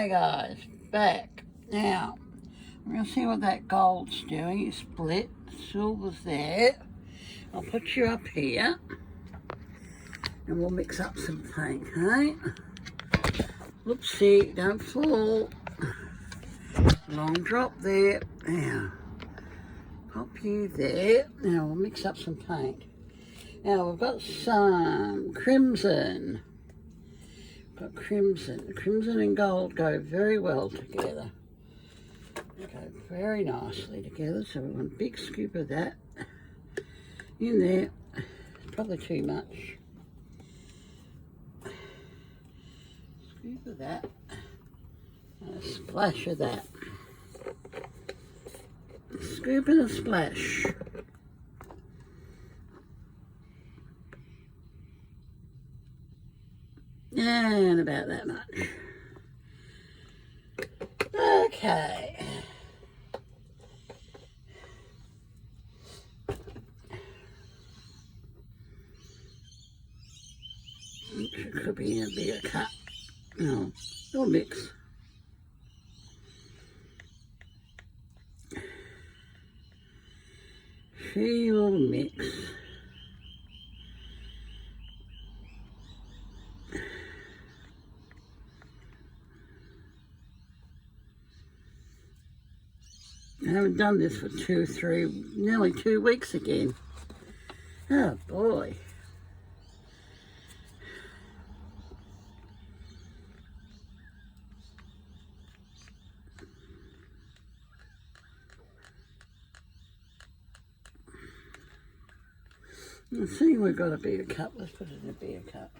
Hey guys, back. Now, we're going to see what that gold's doing. It's split, silver's there. I'll put you up here and we'll mix up some paint, okay? Oopsie, don't fall. Long drop there. Now, pop you there. Now we'll mix up some paint. Now we've got some crimson. Got crimson. Crimson and gold go very well together. They go very nicely together. So we want a big scoop of that in there. Probably too much. Scoop of that. And a splash of that. A scoop and a splash. And about that much. Okay. It could be a bigger cut. No, it'll mix. She will mix. I haven't done this for nearly 2 weeks again. Oh boy. Let's see, we've got a bigger cup. Let's put it in a bigger cup.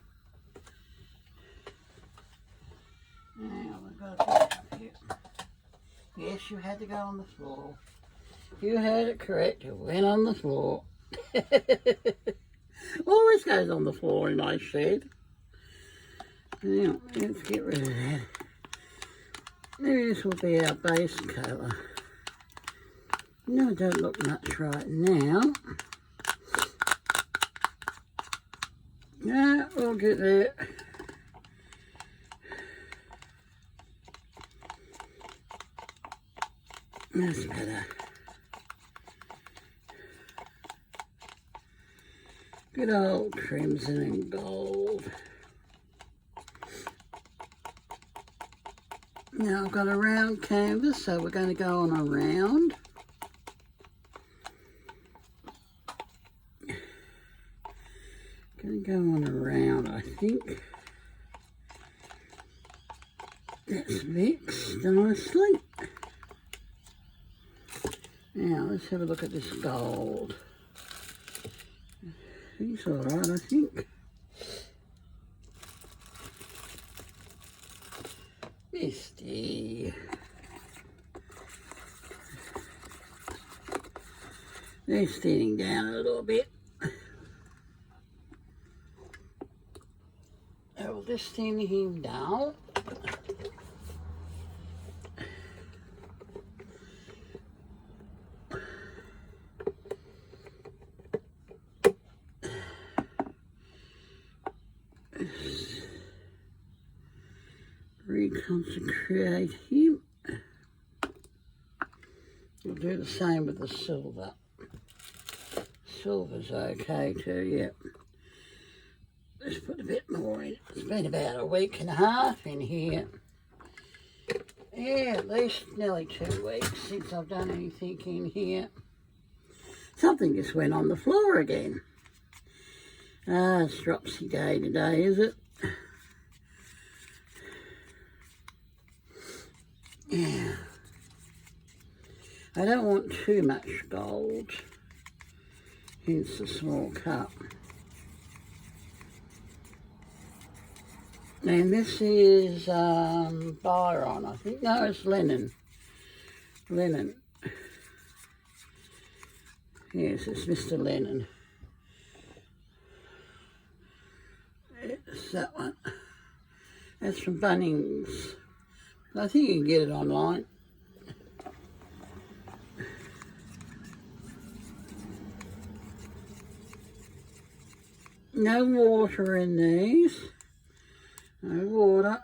Now we've got a bigger cup here. Yes, you had to go on the floor. You heard it correct. It went on the floor. Always goes on the floor in my shed. Now, let's get rid of that. Maybe this will be our base colour. No, it don't look much right now. Yeah, we'll get there. That's better. Good old crimson and gold. Now I've got a round canvas, so we're going to go on a round. Going to go on a round, I think. That's mixed nicely. Now, let's have a look at this gold. He's all right, I think. Misty. They're standing down a little bit. I will just stand him down. Reconcentrate him. We'll do the same with the silver. Silver's okay too, yep. Let's put a bit more in. It's been about a week and a half in here. Yeah, at least nearly 2 weeks since I've done anything in here. Something just went on the floor again. Ah, it's dropsy day today, is it? Yeah. I don't want too much gold, hence the small cup. And this is Byron, I think. No, it's Lennon. Lennon. Yes, it's Mr. Lennon. It's that one. That's from Bunnings. I think you can get it online. No water in these. No water.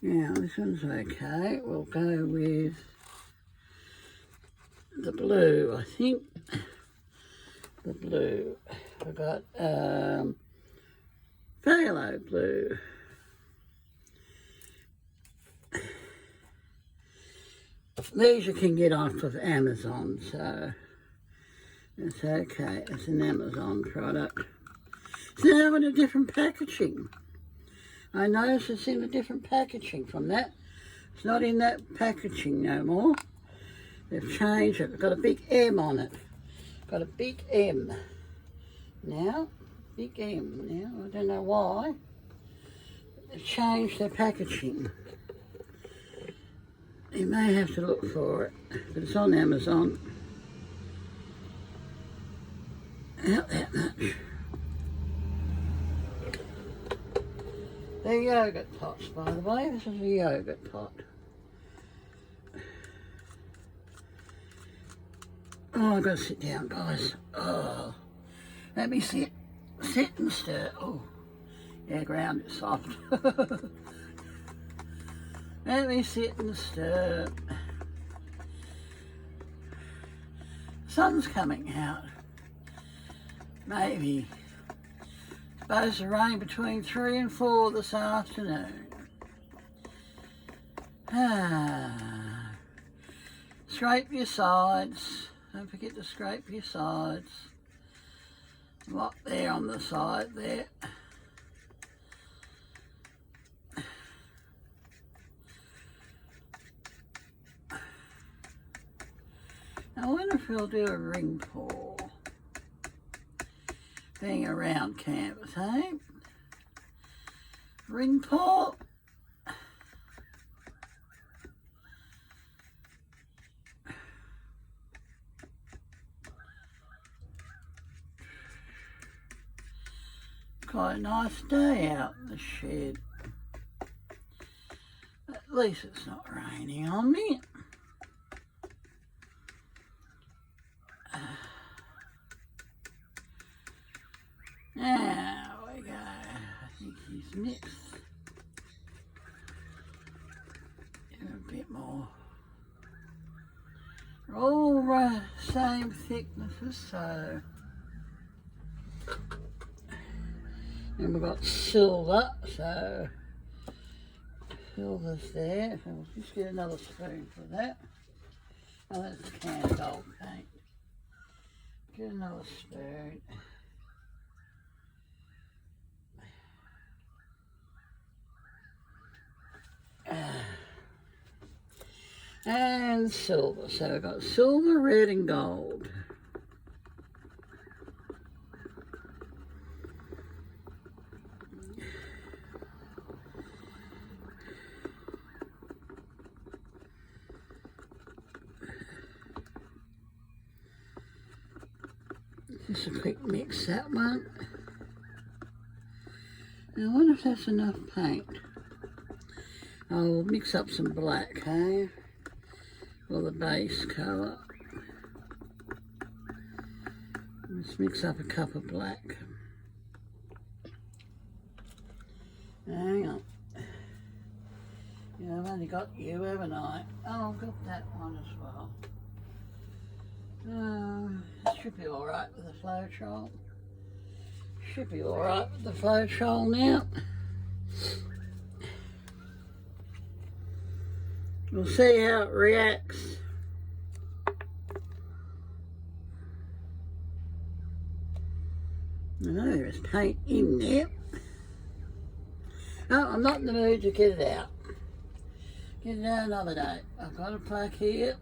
Now this one's okay. We'll go with the blue, I think. The blue. We've got phthalo blue. These you can get off of Amazon, so it's okay. It's an Amazon product. It's now in a different packaging. I noticed it's in a different packaging from that. It's not in that packaging no more. They've changed it. It's got a big M on it. Got a big M. Now, big M now. I don't know why. They've changed their packaging. You may have to look for it, but it's on Amazon. Not that much. They're yogurt pots, by the way. This is a yogurt pot. Oh, I've got to sit down, guys. Oh, let me sit. Sit and stir. Oh, yeah, ground is soft. Let me sit and stir. Sun's coming out. Maybe. Supposed to rain between 3 and 4 this afternoon. Scrape your sides. Don't forget to scrape your sides. Lot there on the side there. I wonder if we'll do a ring pour. Being around campus, eh? Ring pour. Quite a nice day out in the shed. At least it's not raining on me. Now we go. I think he's mixed. Give him a bit more. They're all the same thicknesses, so. And we've got silver, so silver's there. So we'll just get another spoon for that. Oh, that's canned gold paint. Get another spoon. And silver. So we've got silver, red and gold. Just a quick mix that one. Now I wonder if that's enough paint. I'll mix up some black, hey? For the base colour. Let's mix up a cup of black. Hang on. Yeah, I've only got you, haven't I? Oh, I've got that one as well. It should be alright with the Floetrol. Should be alright with the Floetrol now. We'll see how it reacts. I know there's paint in there. Oh, I'm not in the mood to get it out. Get it out another day. I've got a pack here.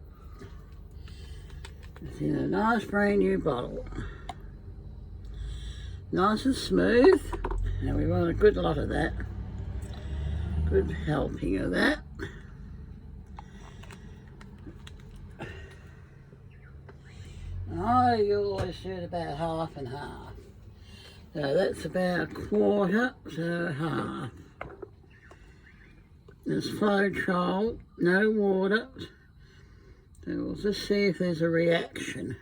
It's in a nice brand new bottle. Nice and smooth. Now we want a good lot of that. Good helping of that. I always do it about half and half. So that's about a quarter to half. There's Floetrol, no water. So we'll just see if there's a reaction.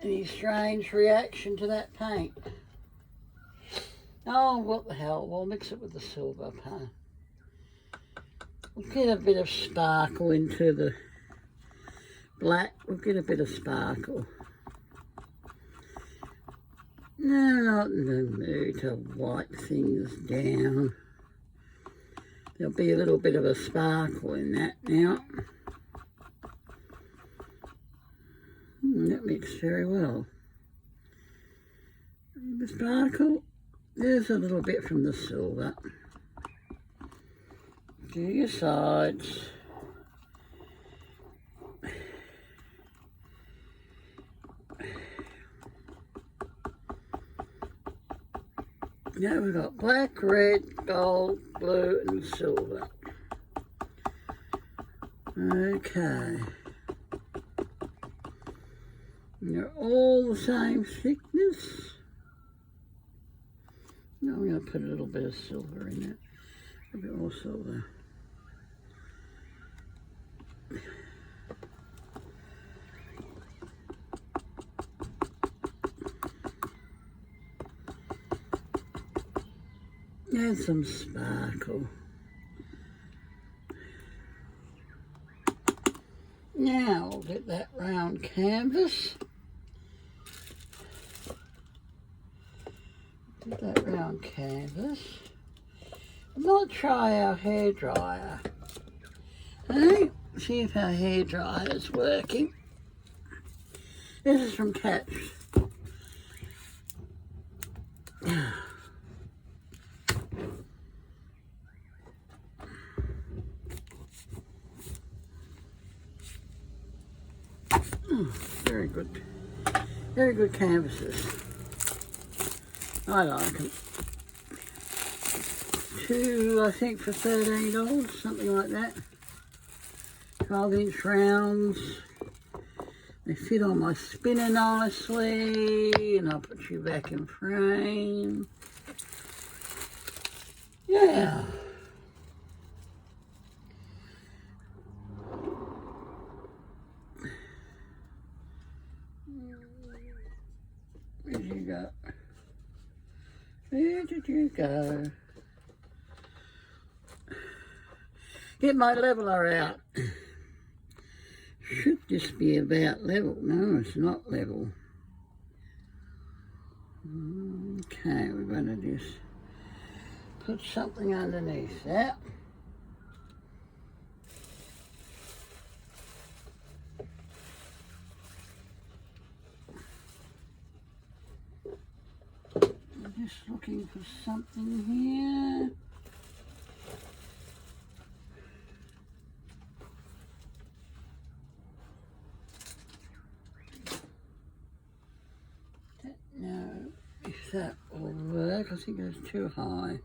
Any strange reaction to that paint. Oh, what the hell, we'll mix it with the silver, huh? We'll get a bit of sparkle into the black. We'll get a bit of sparkle. No, not in the mood to wipe things down. There'll be a little bit of a sparkle in that now. That mixed very well. The sparkle, there's a little bit from the silver. Do your sides. Now we've got black, red, gold, blue and silver. Okay. And they're all the same thickness. Now I'm going to put a little bit of silver in it. A bit more silver. Add some sparkle. Now we'll get that round canvas. Get that round canvas. I might try our hairdryer. Hey, see if our hairdryer is working. This is from Catch. Very good. Very good canvases. I like them. Two, I think, for $13, something like that. 12-inch rounds. They fit on my spinner nicely, and I'll put you back in frame. Yeah. Where did you go? Where did you go? Get my leveler out. Should this be about level? No, it's not level. Okay, we're going to just put something underneath that. I'm just looking for something here. No, if that will work, I think it's too high.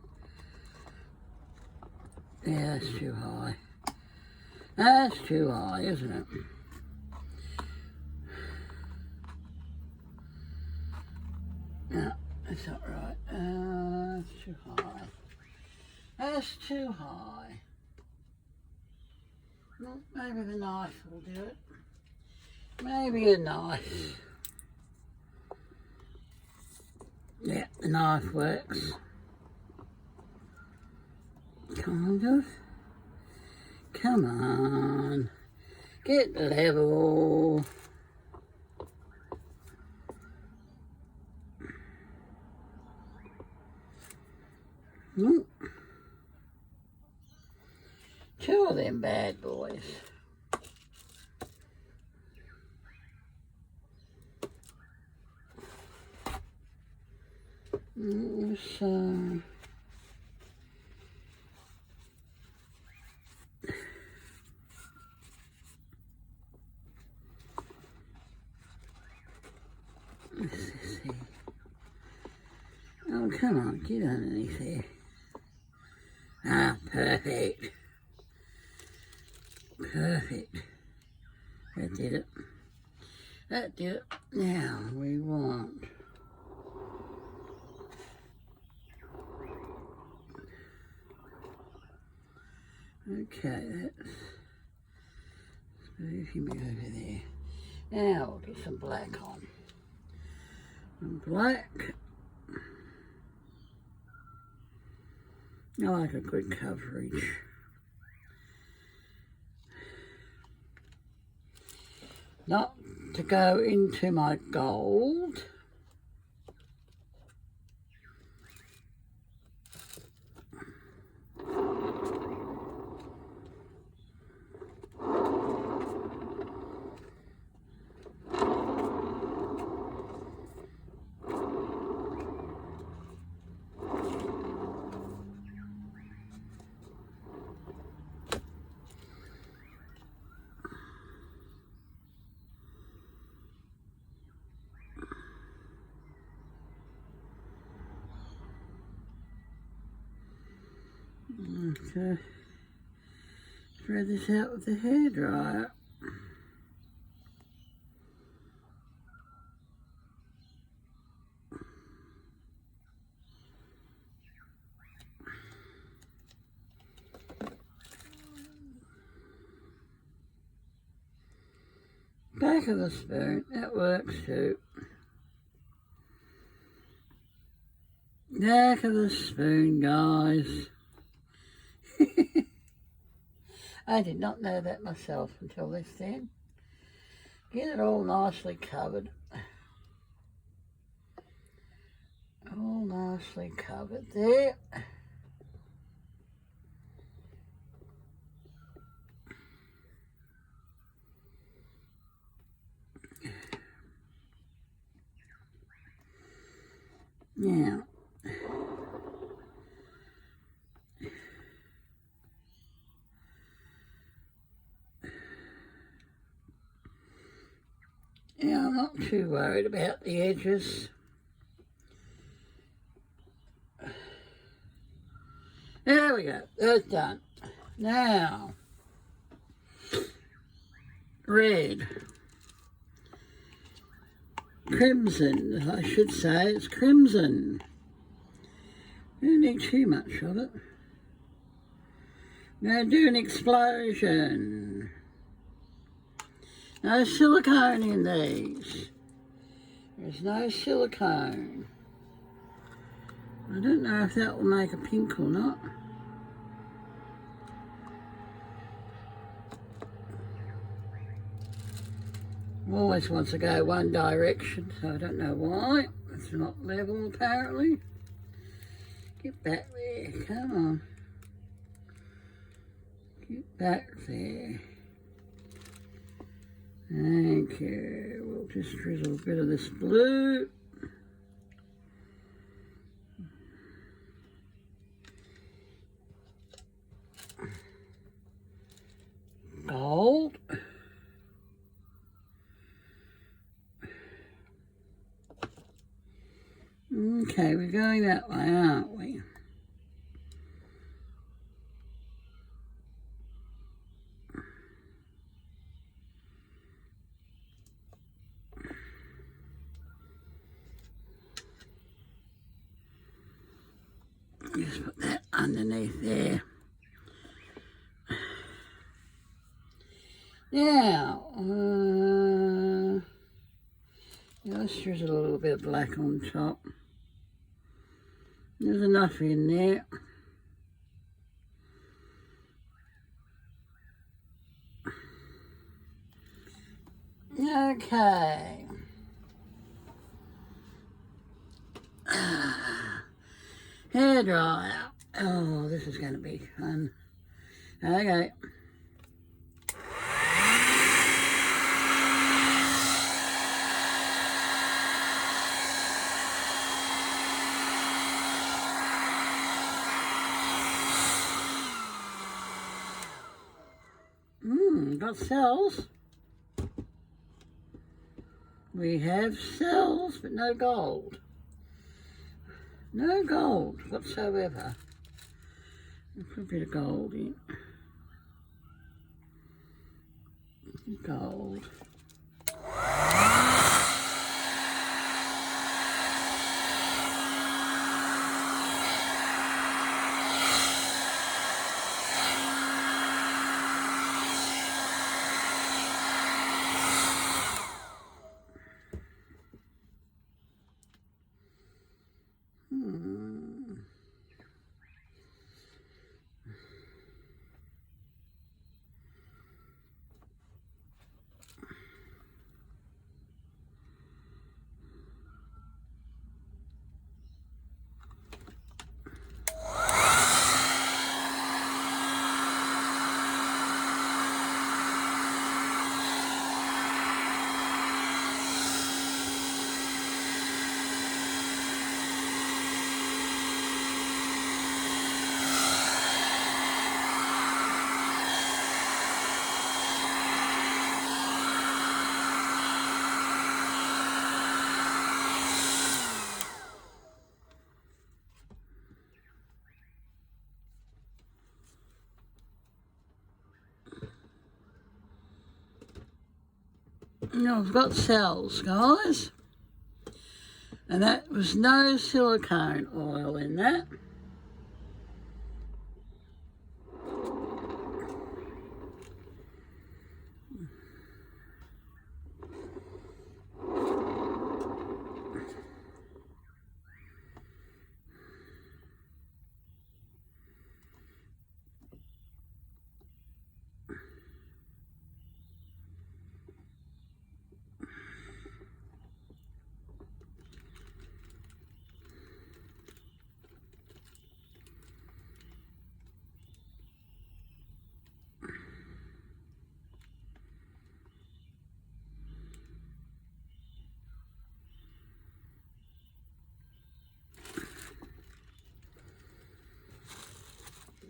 Yeah, that's too high. That's too high, isn't it? No, that's not right. That's too high. That's too high. Well, maybe the knife will do it. Maybe a knife. Yeah, the knife works. Kind of. Come on. Get level. Two of them bad boys. So let's see. Oh, come on, get underneath there. Ah, perfect. Perfect. That did it. That did it. Now we want okay, that's move him over there. Now we'll get some black on. And black. I like a good coverage. Not to go into my gold. Okay, spread this out with the hairdryer. Back of the spoon, that works too. Back of the spoon, guys. I did not know that myself until this then. Get it all nicely covered. All nicely covered there. Now, I'm not too worried about the edges. There we go, that's done. Now, red. Crimson, I should say, it's crimson. Don't need too much of it. Now do an explosion. No silicone in these. There's no silicone. I don't know if that will make a pink or not. Always wants to go one direction, so I don't know why. It's not level apparently. Get back there, come on. Get back there. Thank you. We'll just drizzle a bit of this blue. Gold. Okay, we're going that way, aren't we? Just put that underneath there. Now, let's drizzle a little bit of black on top. There's enough in there. Okay. Hairdryer. Oh, this is going to be fun. Okay. Got cells. We have cells, but no gold. No gold whatsoever. Put a bit of gold in. Gold. Now we've got cells, guys. And that was no silicone oil in that.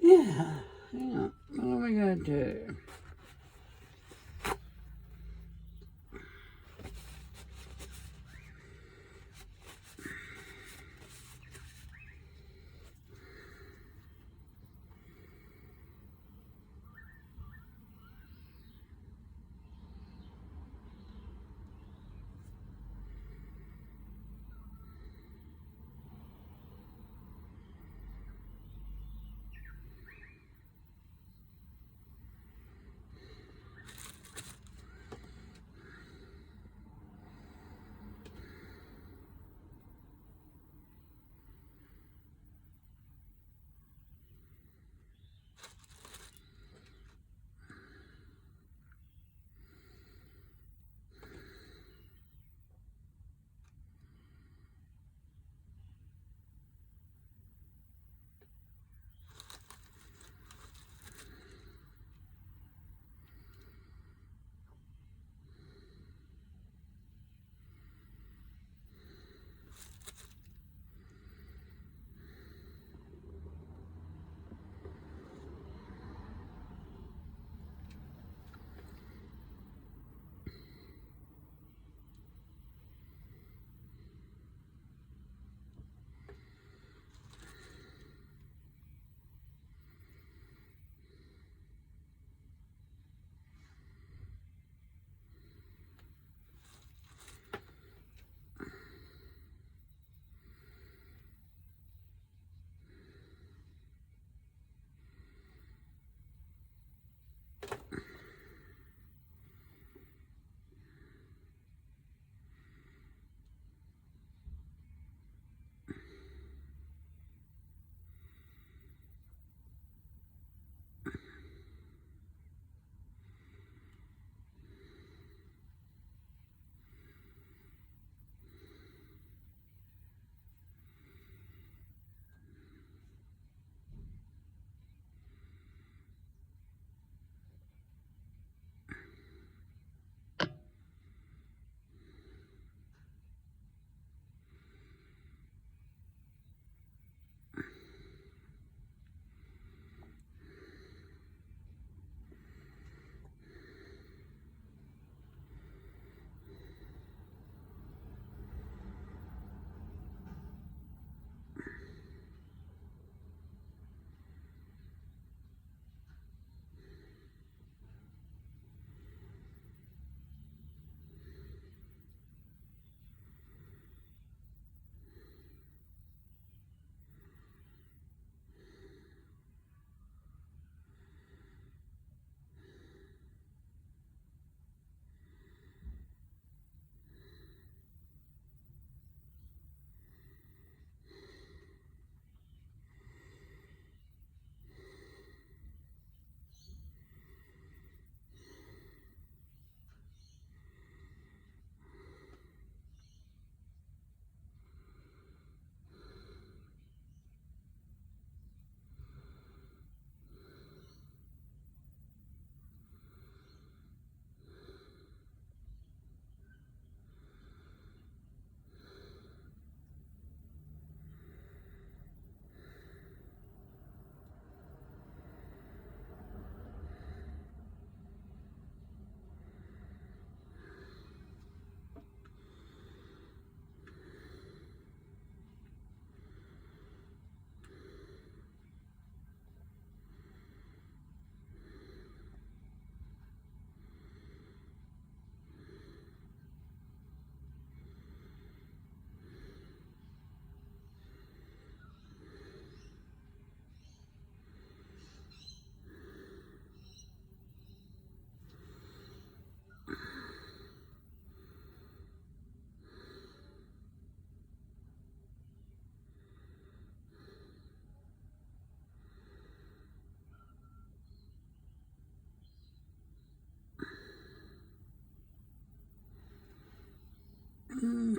Yeah, hang on, what are we going to do?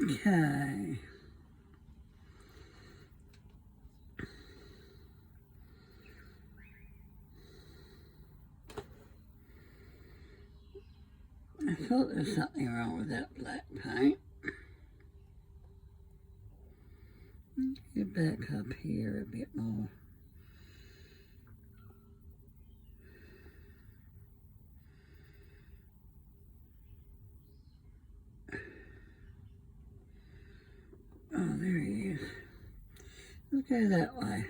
Okay. I thought there was something wrong with that black paint. Get back up here a bit more. Oh, there he is. Let's go that way.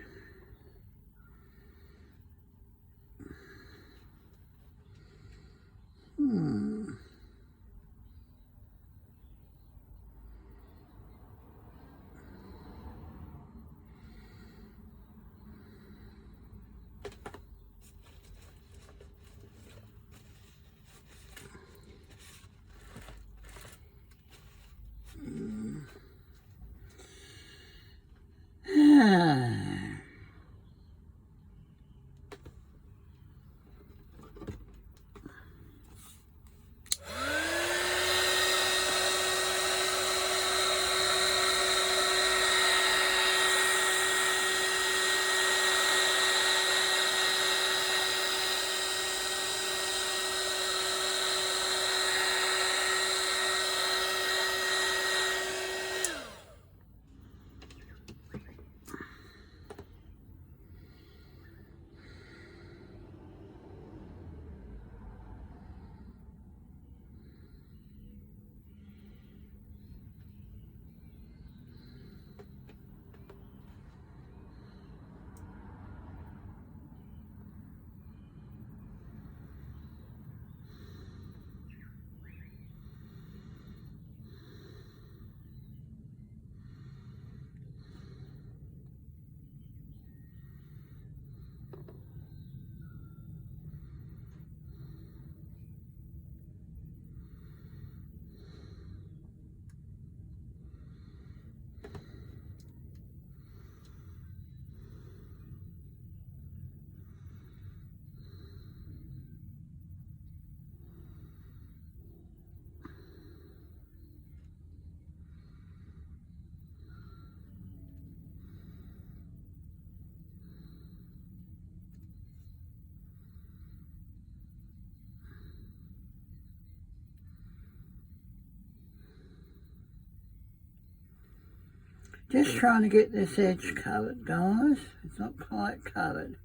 Just trying to get this edge covered, guys. It's not quite covered.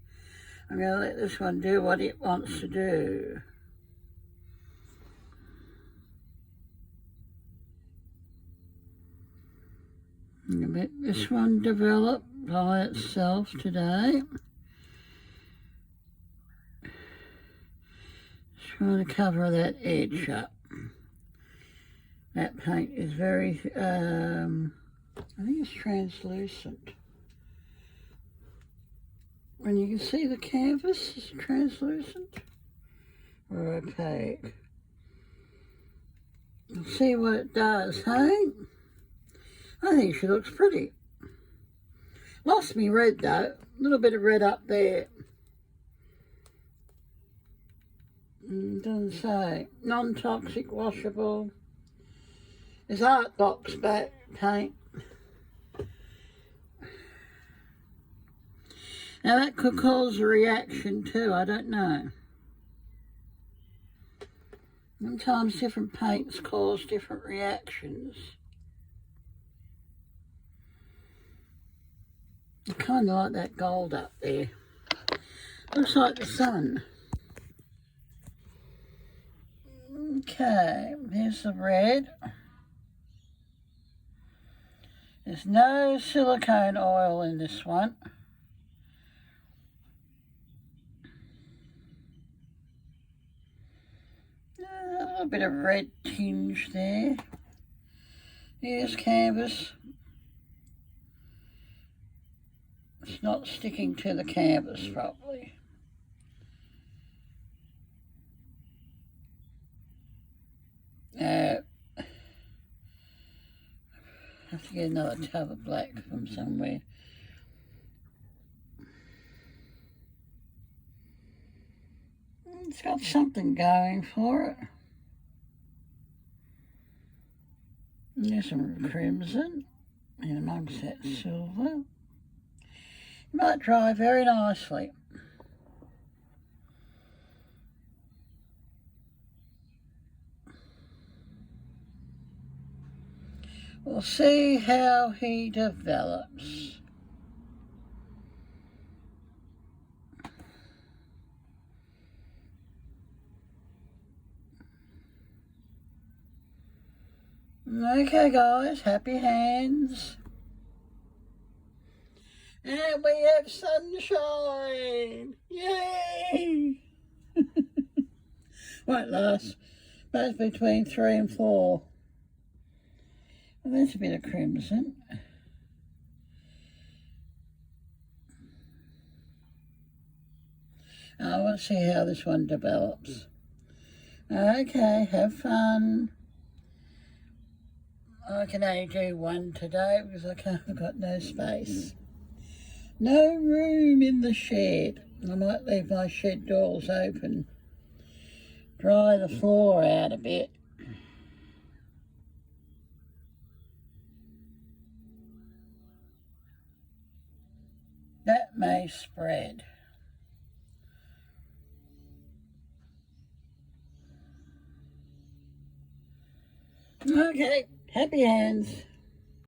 I'm going to let this one do what it wants to do. I'm going to let this one develop by itself today. Just trying to cover that edge up. That paint is very, I think it's translucent. When you can see the canvas, it's translucent or opaque. We'll see what it does, hey? I think she looks pretty. Lost me red though, a little bit of red up there. Doesn't say. Non-toxic, washable. There's art box back paint. Now that could cause a reaction too, I don't know. Sometimes different paints cause different reactions. I kind of like that gold up there. Looks like the sun. Okay, here's the red. There's no silicone oil in this one. A little bit of red tinge there. Here's canvas. It's not sticking to the canvas properly. I have to get another tub of black from somewhere. It's got something going for it. There's some crimson in amongst that silver. Might dry very nicely. We'll see how he develops. Okay guys, happy hands. And we have sunshine! Yay! Won't last. Both between 3 and 4. Well, there's a bit of crimson. I want to see how this one develops. Okay, have fun. I can only do one today because I've got no space. No room in the shed. I might leave my shed doors open. Dry the floor out a bit. That may spread. Okay, happy hands.